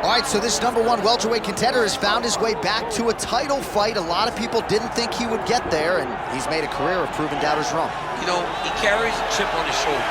All right, so this #1 welterweight contender has found his way back to a title fight. A lot of people didn't think he would get there, and he's made a career of proving doubters wrong. You know, he carries a chip on his shoulder.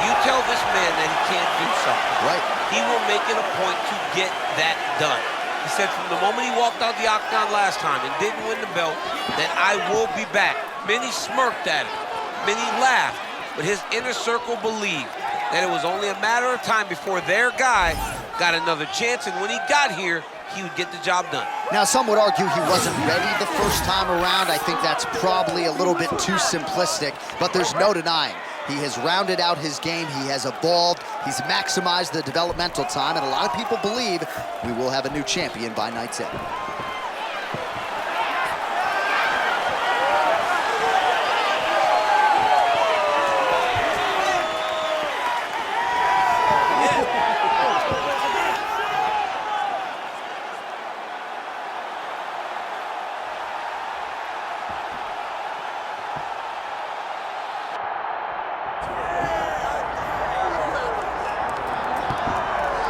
You tell this man that he can't do something. Right. He will make it a point to get that done. He said from the moment he walked out the octagon last time and didn't win the belt, that I will be back. Many smirked at him. Many laughed. But his inner circle believed that it was only a matter of time before their guy got another chance, and when he got here, he would get the job done. Now, some would argue he wasn't ready the first time around. I think that's probably a little bit too simplistic, but there's no denying. He has rounded out his game, he has evolved, he's maximized the developmental time, and a lot of people believe we will have a new champion by night's end.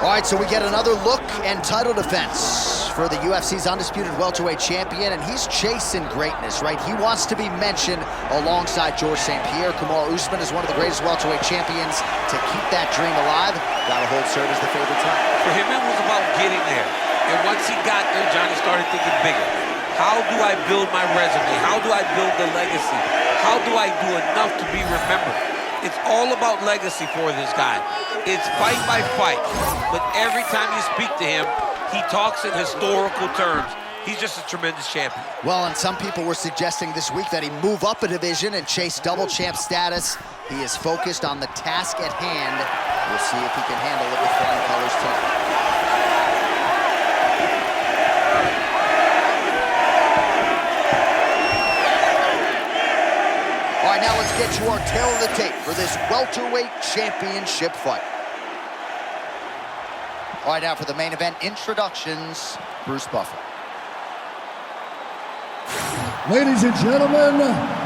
All right, so we get another look and title defense for the UFC's undisputed welterweight champion, and he's chasing greatness, right? He wants to be mentioned alongside Georges St. Pierre. Kamaru Usman is one of the greatest welterweight champions. To keep that dream alive, gotta hold serve as the favorite time. For him, it was about getting there. And once he got there, Johnny started thinking bigger. How do I build my resume? How do I build the legacy? How do I do enough to be remembered? It's all about legacy for this guy. It's fight by fight, but every time you speak to him, he talks in historical terms. He's just a tremendous champion. Well, and some people were suggesting this week that he move up a division and chase double champ status. He is focused on the task at hand. We'll see if he can handle it with flying colors tonight. All right, now let's get to our tail of the tape for this welterweight championship fight. All right, now for the main event introductions, Bruce Buffer. Ladies and gentlemen,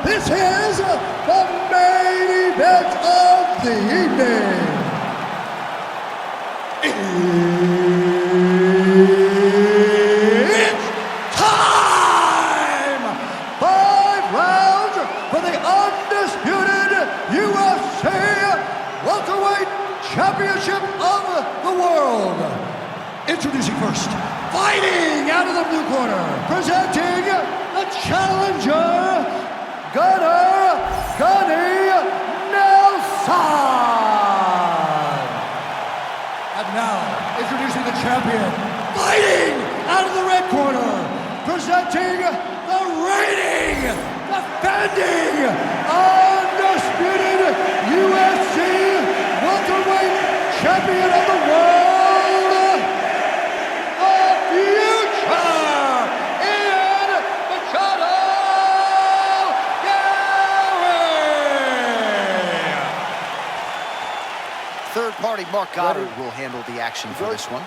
this is the main event of the evening. It's time! 5 rounds for the undisputed UFC welterweight championship of the world. Introducing first, fighting out of the blue corner, presenting the challenger, Gunnar Nelson. And now, introducing the champion, fighting out of the red corner, presenting the reigning, defending, undisputed UFC welterweight champion of the world, Machado Garry! Third-party Mark Goddard will handle the action for this one.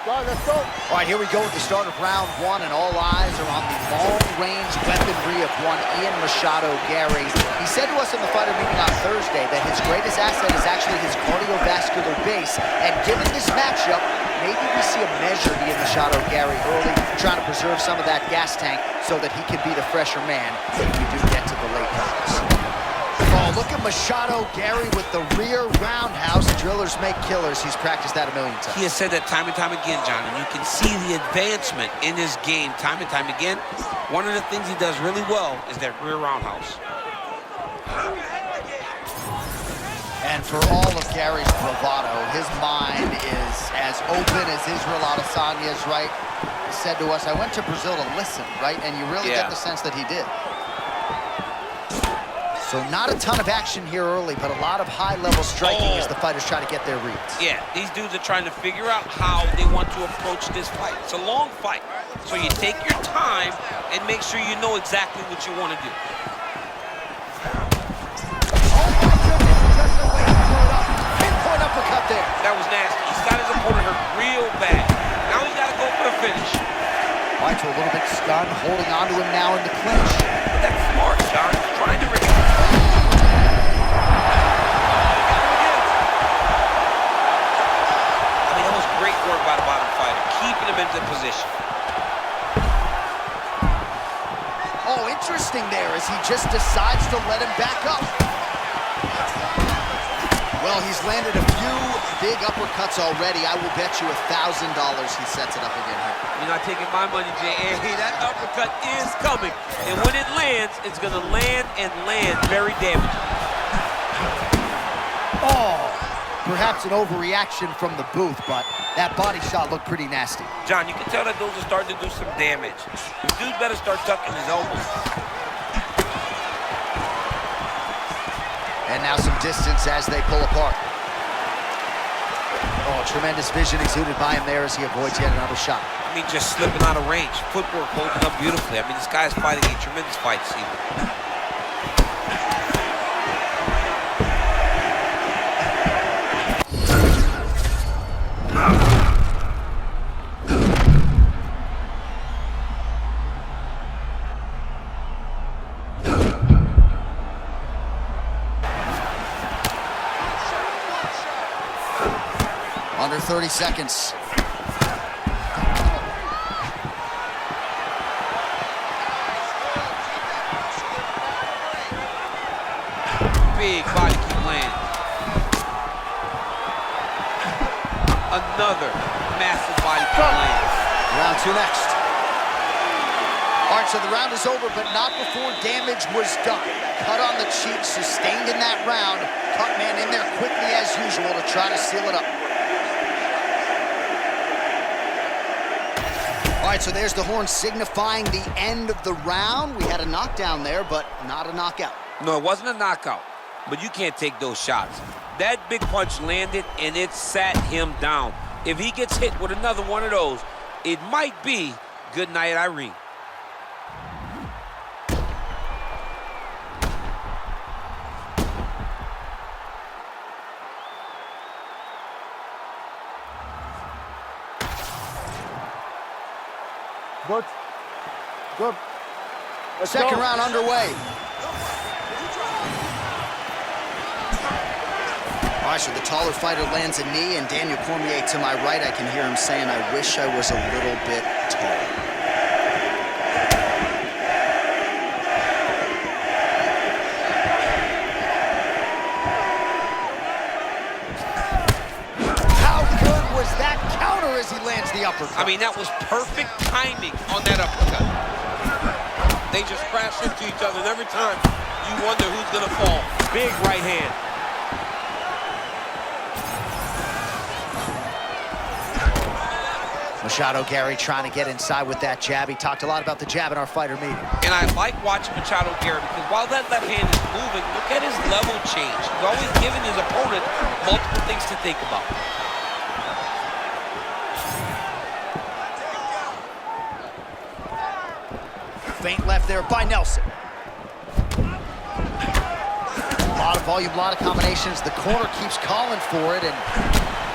Let's go. All right, here we go with the start of round 1, and all eyes are on the long-range weaponry of one Ian Machado Garry. He said to us in the fighter meeting on Thursday that his greatest asset is actually his cardiovascular base, and given this matchup, maybe we see a measured Ian Machado Garry early, trying to preserve some of that gas tank so that he can be the fresher man if we do get to the late rounds. Oh, look at Machado Garry with the rear roundhouse. Drillers make killers. He's practiced that a million times. He has said that time and time again, John, and you can see the advancement in his game time and time again. One of the things he does really well is that rear roundhouse. And for all of Gary's bravado, his mind is as open as Israel Adesanya's, right? He said to us, I went to Brazil to listen, right? And you really get the sense that he did. So not a ton of action here early, but a lot of high-level striking as the fighters try to get their reads. Yeah, these dudes are trying to figure out how they want to approach this fight. It's a long fight, so you take your time and make sure you know exactly what you want to do. Pinpoint uppercut there. That was nasty. He's got his opponent hurt real bad. Now he's got to go for the finish. White's a little bit stunned, holding on to him now in the clinch. But that's smart, John. He's trying to by the bottom fighter. keeping him into position. Oh, interesting there as he just decides to let him back up. Well, he's landed a few big uppercuts already. I will bet you $1,000 he sets it up again here. You're not taking my money, J.A. That uppercut is coming. And when it lands, it's going to land and land very damaging. Oh, perhaps an overreaction from the booth, but that body shot looked pretty nasty. John, you can tell that those are starting to do some damage. The dude better start tucking his elbows. And now some distance as they pull apart. Oh, tremendous vision exuded by him there as he avoids yet another shot. I mean, just slipping out of range. Footwork holding up beautifully. I mean, this guy's fighting a tremendous fight this evening. Under 30 seconds. Big body keep landing. Another massive body keep landing. Round two next. All right, so the round is over, but not before damage was done. Cut on the cheek, sustained in that round. Cut man in there quickly as usual to try to seal it up. All right, so there's the horn signifying the end of the round. We had a knockdown there, but not a knockout. No, it wasn't a knockout, but you can't take those shots. That big punch landed, and it sat him down. If he gets hit with another one of those, it might be good night, Irene. Good. Good. Second round underway. All right, so the taller fighter lands a knee, and Daniel Cormier to my right, I can hear him saying, I wish I was a little bit taller. How good was that counter as he lands the uppercut? I mean, that was perfect timing on that uppercut. They just crash into each other, and every time you wonder who's gonna fall. Big right hand. Machado Garry trying to get inside with that jab. He talked a lot about the jab in our fighter meeting. And I like watching Machado Garry because while that left hand is moving, look at his level change. He's always giving his opponent multiple things to think about. Feint left there by Nelson. A lot of volume, a lot of combinations. The corner keeps calling for it, and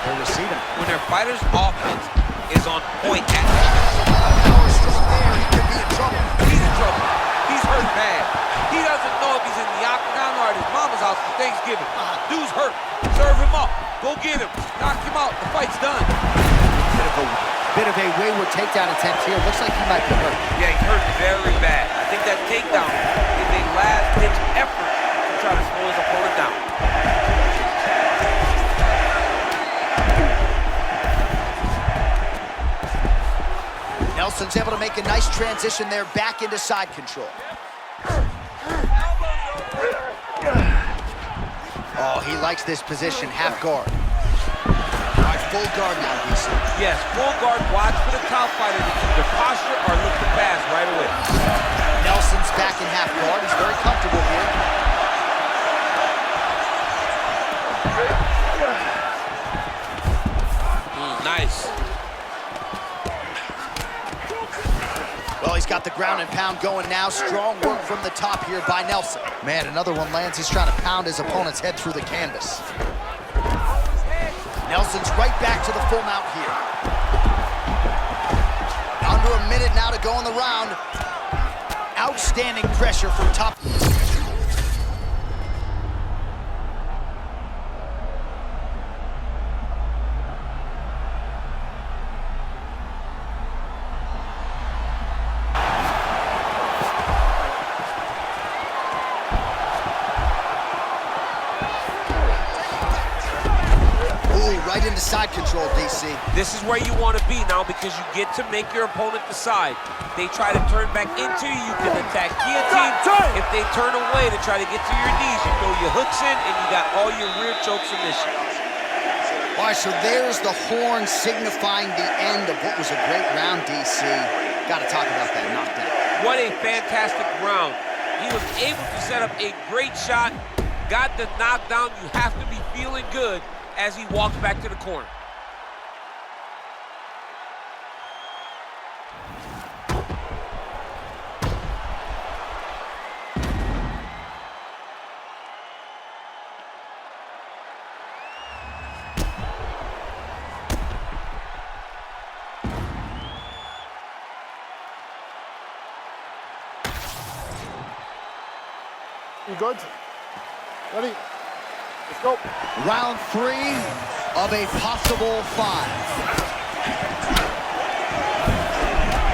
they're receiving it. When their fighter's offense is on point at Power stroke there. He could be in trouble. he's in trouble. He's hurt bad. He doesn't know if he's in the octagon or at his mama's house for Thanksgiving. Dude's hurt. Serve him up. Go get him. Knock him out. The fight's done. Bit of a wayward takedown attempt here. Looks like he might be hurt. Yeah, he's hurt very bad. I think that takedown is a last-ditch effort to try to slow his opponent down. Nelson's able to make a nice transition there back into side control. Oh, he likes this position, half guard. All right, full guard now, DC. Yes, full guard, watch for the top fighter to either posture or look to pass right away. Nelson's back in half guard. He's very comfortable here. Nice. Well, he's got the ground and pound going now. Strong work from the top here by Nelson. Man, another one lands. He's trying to pound his opponent's head through the canvas. Nelson's right back to the full mount here. Under a minute now to go in the round. Outstanding pressure from top. side control, DC. This is where you want to be now because you get to make your opponent decide. They try to turn back into you, you can attack guillotine. If they turn away to try to get to your knees, you throw your hooks in and you got all your rear choke submissions. All right, so there's the horn signifying the end of what was a great round, DC. Got to talk about that knockdown. What a fantastic round. He was able to set up a great shot, got the knockdown. You have to be feeling good as he walks back to the corner. You good? Ready? Let's go. Round 3 of a possible 5.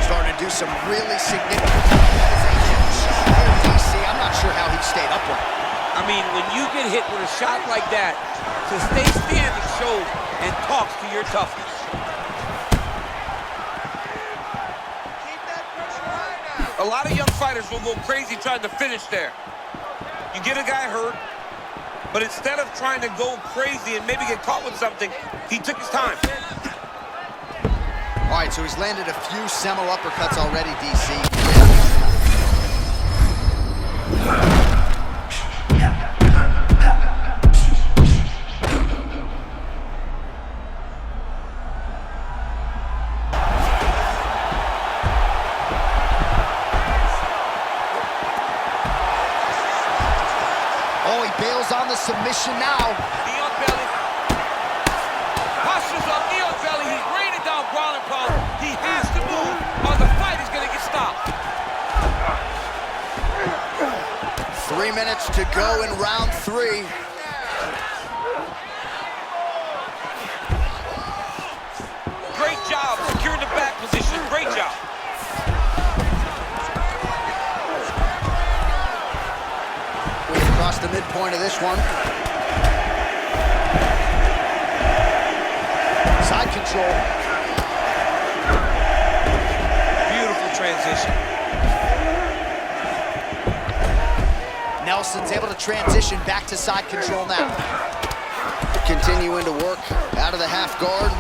Starting to do some really significant organizations here, DC. I'm not sure how he stayed upright. I mean, when you get hit with a shot like that, to stay standing shows and talks to your toughness. A lot of young fighters will go crazy trying to finish there. You get a guy hurt, but instead of trying to go crazy and maybe get caught with something, he took his time. All right, so he's landed a few seminal uppercuts already, DC. Bails on the submission now. Knee on belly. Postures up, knee on belly. He's raining down ground and pound. He has to move or the fight is going to get stopped. 3 minutes to go in round 3. Great job securing the back position. Great job. Across the midpoint of this one. Side control. Beautiful transition. Nelson's able to transition back to side control now. Continuing to work out of the half guard.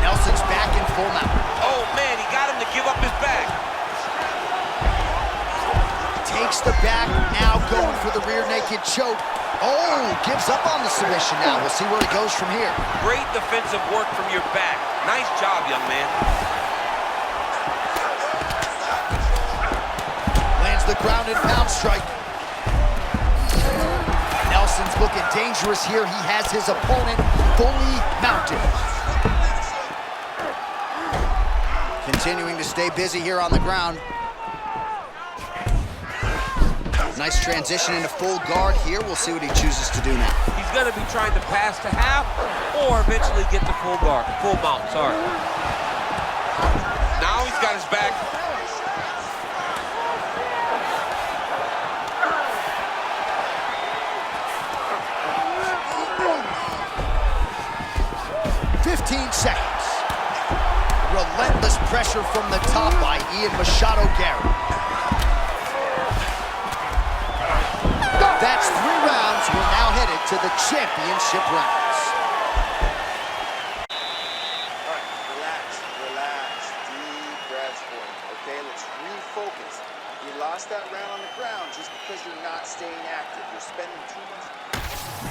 Nelson's back in full mount. Oh man, he got him to give up his back. Takes the back, now going for the rear naked choke. Oh, gives up on the submission now. We'll see where it goes from here. Great defensive work from your back. Nice job, young man. Lands the ground and pound strike. Nelson's looking dangerous here. He has his opponent fully mounted. Continuing to stay busy here on the ground. Nice transition into full guard here. We'll see what he chooses to do now. He's going to be trying to pass to half or eventually get to full guard, full mount, sorry. Now he's got his back. Seconds. Relentless pressure from the top by Machado Garry. That's 3 rounds. We're now headed to the championship rounds. All right, relax. Deep breaths for him, okay? Let's refocus. You lost that round on the ground just because you're not staying active. You're spending too much.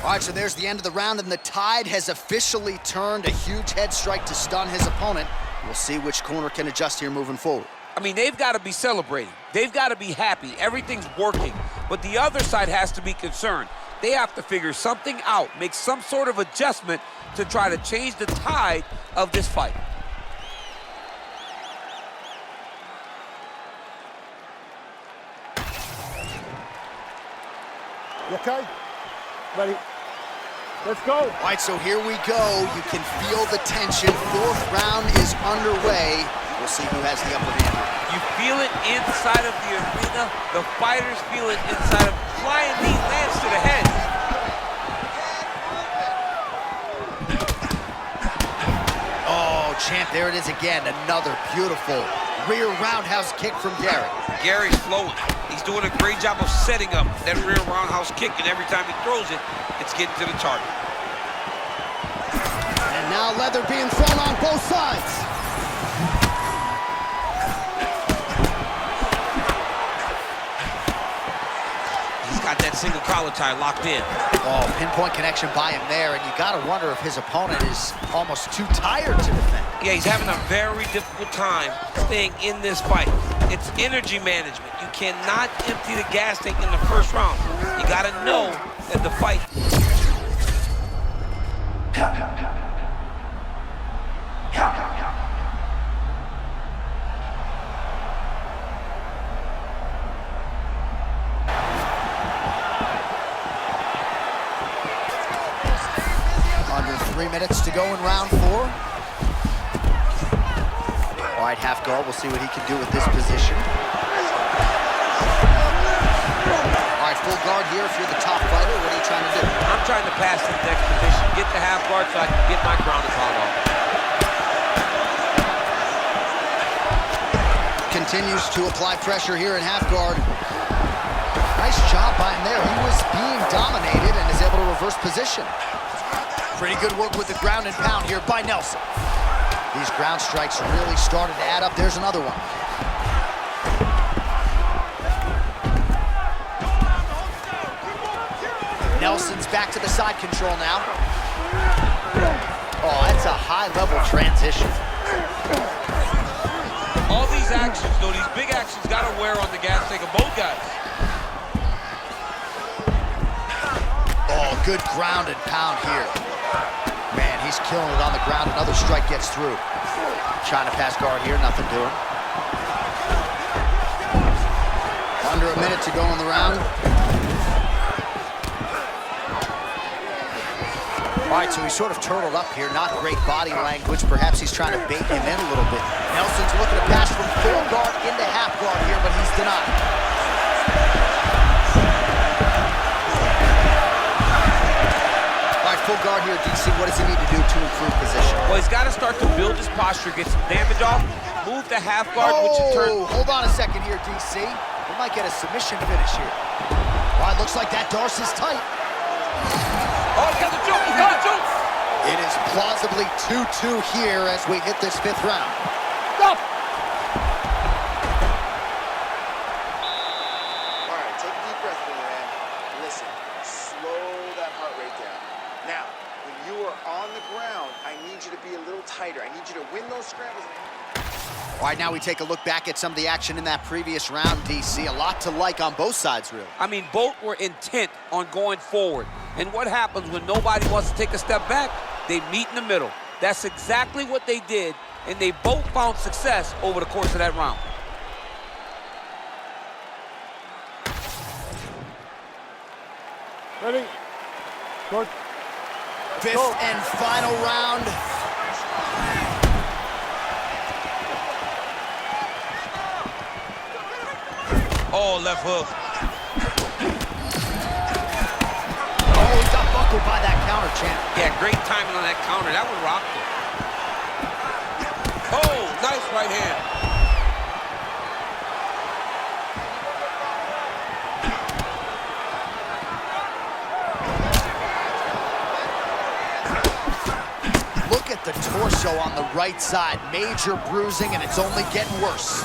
All right, so there's the end of the round, and the tide has officially turned. A huge head strike to stun his opponent. We'll see which corner can adjust here moving forward. I mean, they've got to be celebrating. They've got to be happy. Everything's working. But the other side has to be concerned. They have to figure something out, make some sort of adjustment to try to change the tide of this fight. You okay? Ready? Let's go. All right, so here we go. You can feel the tension. 4th round is underway. We'll see who has the upper hand. You feel it inside of the arena. The fighters feel it inside of flying knee lands to the head. Champ, there it is again. Another beautiful rear roundhouse kick from Garry. Gary's flowing. He's doing a great job of setting up that rear roundhouse kick, and every time he throws it, it's getting to the target. And now leather being thrown on both sides. He's got that single collar tie locked in. Oh, pinpoint connection by him there, and you got to wonder if his opponent is almost too tired to defend. Yeah, he's having a very difficult time staying in this fight. It's energy management. You cannot empty the gas tank in the first round. You got to know that the fight... Under 3 minutes to go in round 4. All right, half guard. We'll see what he can do with this position. All right, full guard here. If you're the top fighter, what are you trying to do? I'm trying to pass to the next position, get the half guard so I can get my ground and pound off. Continues to apply pressure here in half guard. Nice job by him there. He was being dominated and is able to reverse position. Pretty good work with the ground and pound here by Nelson. These ground strikes really started to add up. There's another one. Nelson's back to the side control now. Oh, that's a high-level transition. All these actions, though, these big actions got to wear on the gas tank of both guys. Oh, good ground and pound here. Man, he's killing it on the ground. Another strike gets through. Trying to pass guard here, nothing doing. Under a minute to go in the round. All right, so he's sort of turtled up here. Not great body language. Perhaps he's trying to bait him in a little bit. Nelson's looking to pass from full guard into half guard here, but he's denied. Full guard here, DC. What does he need to do to improve position? Well, he's got to start to build his posture, get some damage off, move the half guard, which in turn... Hold on a second here, DC. We might get a submission finish here. Well, it looks like that Darce is tight. Oh, he's got the choke, he's got the choke! It is plausibly 2-2 here as we hit this 5th round. Stop! All right, take a deep breath, man. Listen, slow that heart rate down. Now, when you are on the ground, I need you to be a little tighter. I need you to win those scrambles. All right, now we take a look back at some of the action in that previous round, DC. A lot to like on both sides, really. I mean, both were intent on going forward. And what happens when nobody wants to take a step back? They meet in the middle. That's exactly what they did, and they both found success over the course of that round. Ready? Good. 5th and final round. Oh, left hook. Oh, he got buckled by that counter, champ. Yeah, great timing on that counter. That one rocked him. Oh, nice right hand. Look at the torso on the right side. Major bruising, and it's only getting worse.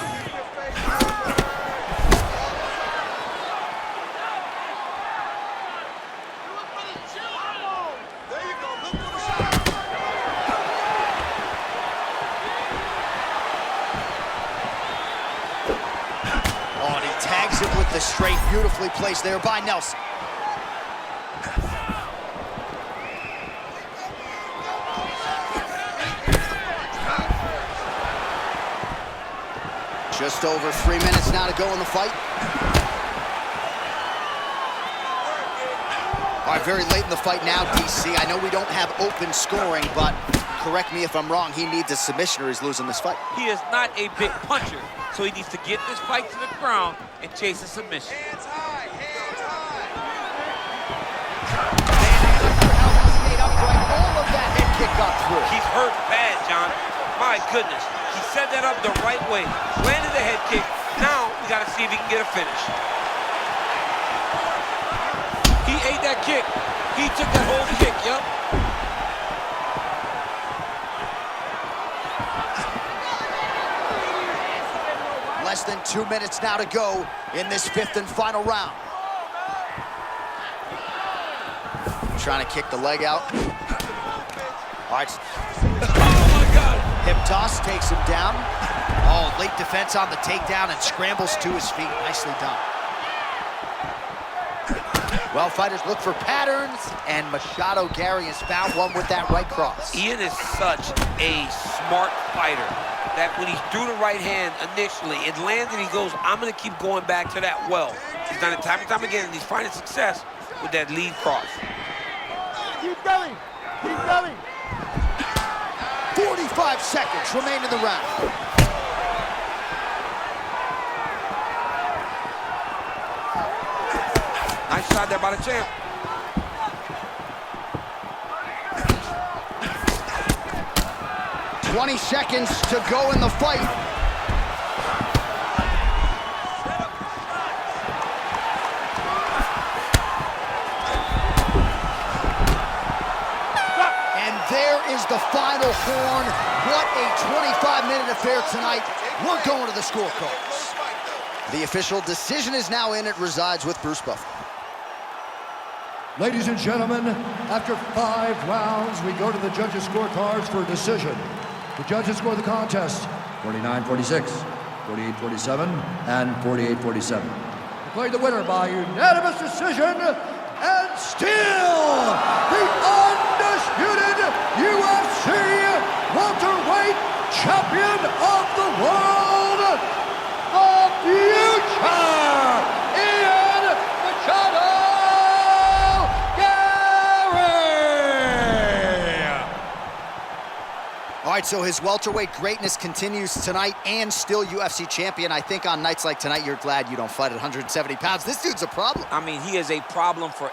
Oh, and he tags it with the straight, beautifully placed there by Nelson. Just over 3 minutes now to go in the fight. All right, very late in the fight now, DC. I know we don't have open scoring, but correct me if I'm wrong, he needs a submission or he's losing this fight. He is not a big puncher, so he needs to get this fight to the ground and chase a submission. Hands high, hands high. Man, after how he stayed upright, all of that head kick got through. He's hurt bad, John. My goodness. He set that up the right way. Landed the head kick. Now we got to see if he can get a finish. He ate that kick. He took that whole kick, yep. Less than 2 minutes now to go in this 5th and final round. Trying to kick the leg out. All right. Oh, my God. Hip toss takes him down. Oh, late defense on the takedown and scrambles to his feet. Nicely done. Well, fighters look for patterns, and Machado Garry has found one with that right cross. Ian is such a smart fighter that when he threw the right hand initially, it landed, he goes, I'm going to keep going back to that well. He's done it time and time again, and he's finding success with that lead cross. Keep going. Keep going. 45 seconds remain in the round. Nice shot there by the champ. "20 seconds to go in the fight. And there is the final horn. What a 25-minute affair tonight. We're going to the scorecards. The official decision is now in. It resides with Bruce Buffer. Ladies and gentlemen, after 5 rounds, we go to the judges' scorecards for a decision. The judges score the contest 49-46, 48-47, and 48-47. Declared the winner by unanimous decision, and still the undisputed UFC welterweight champion of the world, the future, Ian Machado Garry! All right, so his welterweight greatness continues tonight, and still UFC champion. I think on nights like tonight, you're glad you don't fight at 170 pounds. This dude's a problem. I mean, he is a problem for